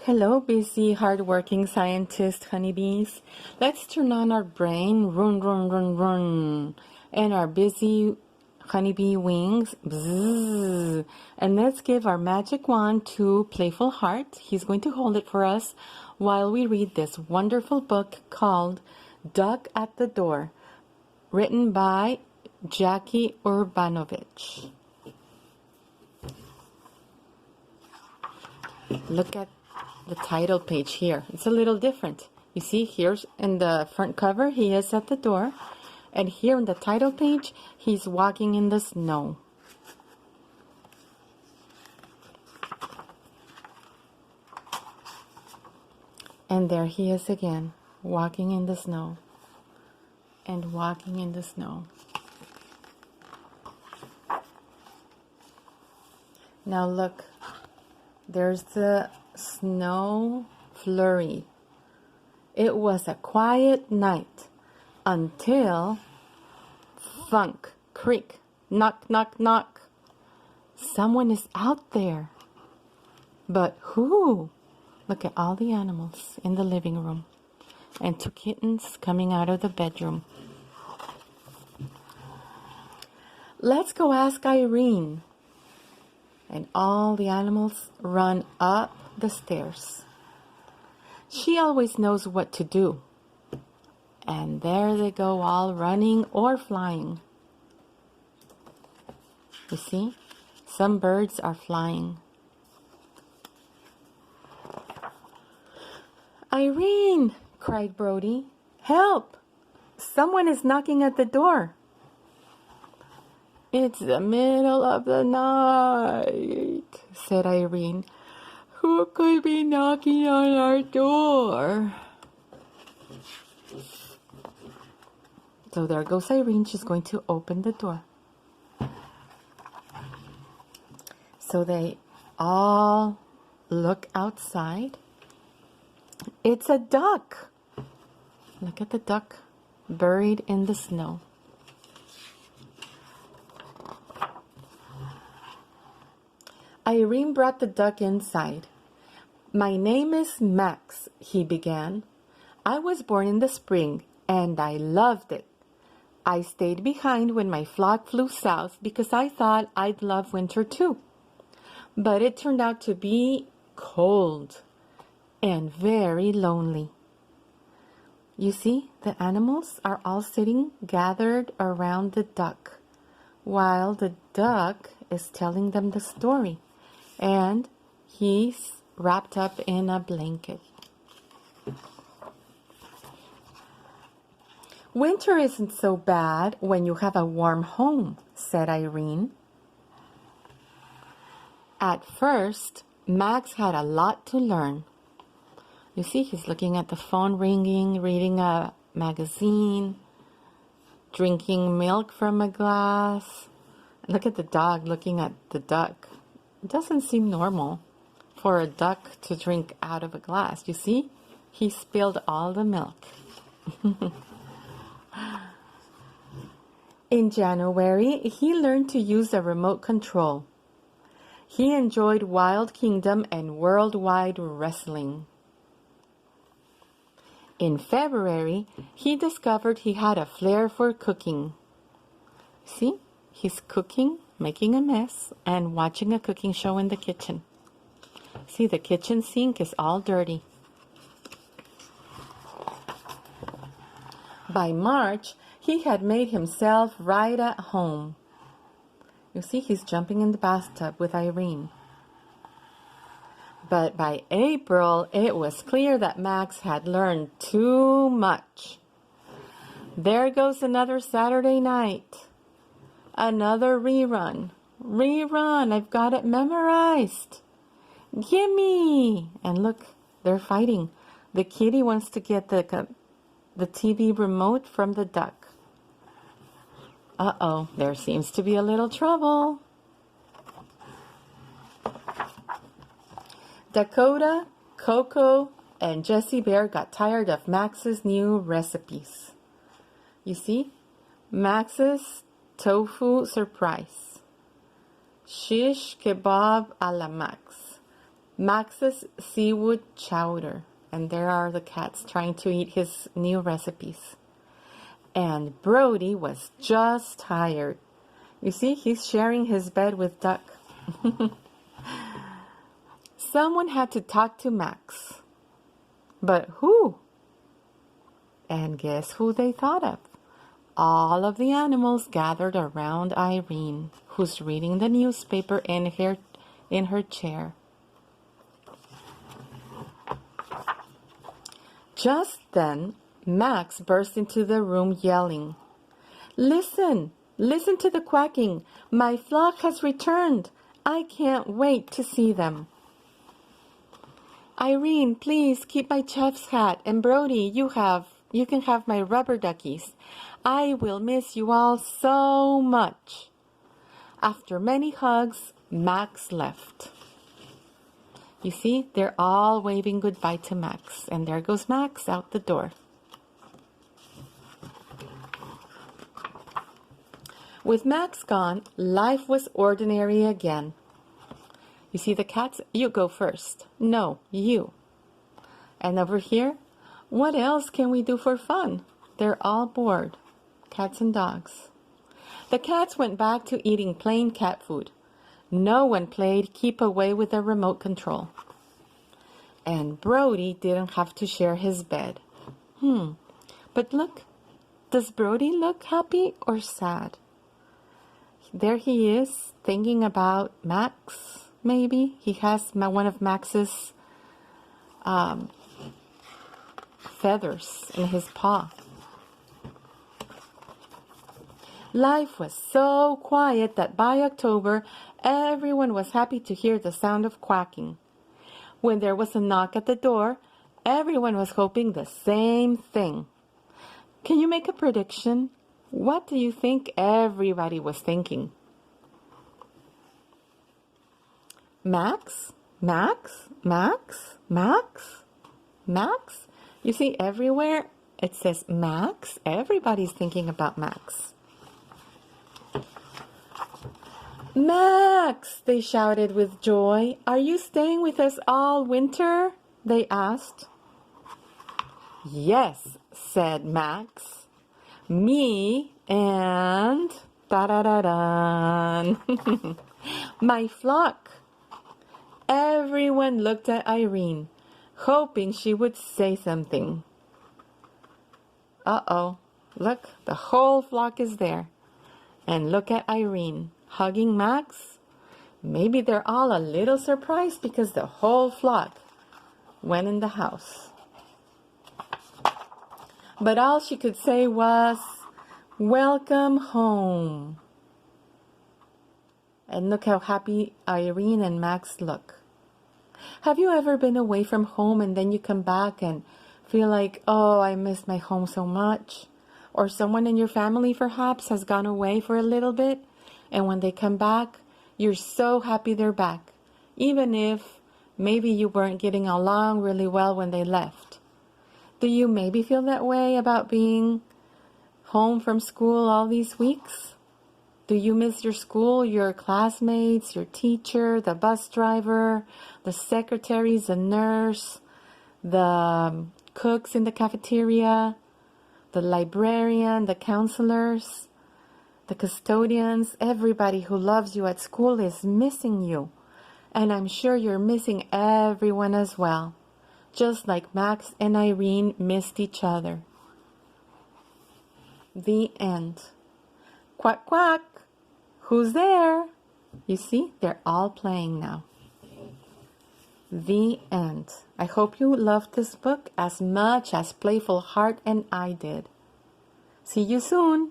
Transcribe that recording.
Hello, busy, hardworking scientist honeybees. Let's turn on our brain, run, run, run, run, and our busy honeybee wings, bzzz. And let's give our magic wand to Playful Heart. He's going to hold it for us while we read this wonderful book called Duck at the Door, written by Jackie Urbanovic. Look at the title page here. It's a little different. You see, here's in the front cover, he is at the door. And here in the title page, he's walking in the snow. And there he is again, walking in the snow. And walking in the snow. Now look, there's the snow flurry. It was a quiet night until thunk, creak, knock, knock, knock. Someone is out there. But who? Look at all the animals in the living room and two kittens coming out of the bedroom. Let's go ask Irene. And all the animals run up the stairs. She always knows what to do. And there they go, all running or flying. You see, some birds are flying. Irene, cried Brody, help! Someone is knocking at the door. It's the middle of the night, said Irene. Who could be knocking on our door? So there goes Irene. She's going to open the door. So they all look outside. It's a duck. Look at the duck buried in the snow. Irene brought the duck inside. My name is Max, he began. I was born in the spring, and I loved it. I stayed behind when my flock flew south because I thought I'd love winter too. But it turned out to be cold and very lonely. You see, the animals are all sitting gathered around the duck, while the duck is telling them the story. And he's wrapped up in a blanket. Winter isn't so bad when you have a warm home, said Irene. At first, Max had a lot to learn. You see, he's looking at the phone ringing, reading a magazine, drinking milk from a glass. Look at the dog looking at the duck. It doesn't seem normal for a duck to drink out of a glass. You see, he spilled all the milk. In January, he learned to use a remote control. He enjoyed Wild Kingdom and Worldwide Wrestling. In February, he discovered he had a flair for cooking. See, he's cooking, making a mess, and watching a cooking show in the kitchen. See, the kitchen sink is all dirty. By March, he had made himself right at home. You see, he's jumping in the bathtub with Irene. But by April, it was clear that Max had learned too much. There goes another Saturday night. Another rerun. Rerun, I've got it memorized. Gimme! And look, they're fighting. The kitty wants to get the TV remote from the duck. Uh-oh, there seems to be a little trouble. Dakota, Coco, and Jessie Bear got tired of Max's new recipes. You see, Max's tofu surprise. Shish kebab a la Max. Max's seaweed chowder. And there are the cats trying to eat his new recipes. And Brody was just tired. You see, he's sharing his bed with Duck. Someone had to talk to Max. But who? And guess who they thought of? All of the animals gathered around Irene, who's reading the newspaper in her chair. Just then, Max burst into the room yelling, "Listen! Listen to the quacking! My flock has returned! I can't wait to see them!" "Irene, please keep my chef's hat, and Brody, you can have my rubber duckies. I will miss you all so much." After many hugs, Max left. You see, they're all waving goodbye to Max, and there goes Max out the door. With Max gone, life was ordinary again. You see the cats? You go first. No, you. And over here, what else can we do for fun? They're all bored, cats and dogs. The cats went back to eating plain cat food. No one played keep away with the remote control. And Brody didn't have to share his bed. But look, does Brody look happy or sad? There he is, thinking about Max, maybe. He has one of Max's feathers in his paw. Life was so quiet that by October, everyone was happy to hear the sound of quacking. When there was a knock at the door, everyone was hoping the same thing. Can you make a prediction? What do you think everybody was thinking? Max? Max? Max? Max? Max? You see, everywhere it says Max. Everybody's thinking about Max. "Max!" they shouted with joy. "Are you staying with us all winter?" they asked. "Yes," said Max. "Me and da-da-da-dan, my flock." Everyone looked at Irene, hoping she would say something. Uh-oh, look, the whole flock is there. And look at Irene, hugging Max. Maybe they're all a little surprised because the whole flock went in the house. But all she could say was, "Welcome home." And look how happy Irene and Max look. Have you ever been away from home and then you come back and feel like, oh, I miss my home so much? Or someone in your family perhaps has gone away for a little bit, and when they come back, you're so happy they're back, even if maybe you weren't getting along really well when they left. Do you maybe feel that way about being home from school all these weeks? Do you miss your school, your classmates, your teacher, the bus driver, the secretaries, the nurse, the cooks in the cafeteria, the librarian, the counselors, the custodians? Everybody who loves you at school is missing you. And I'm sure you're missing everyone as well, just like Max and Irene missed each other. The end. Quack, quack. Who's there? You see, they're all playing now. The end. I hope you loved this book as much as Playful Heart and I did. See you soon.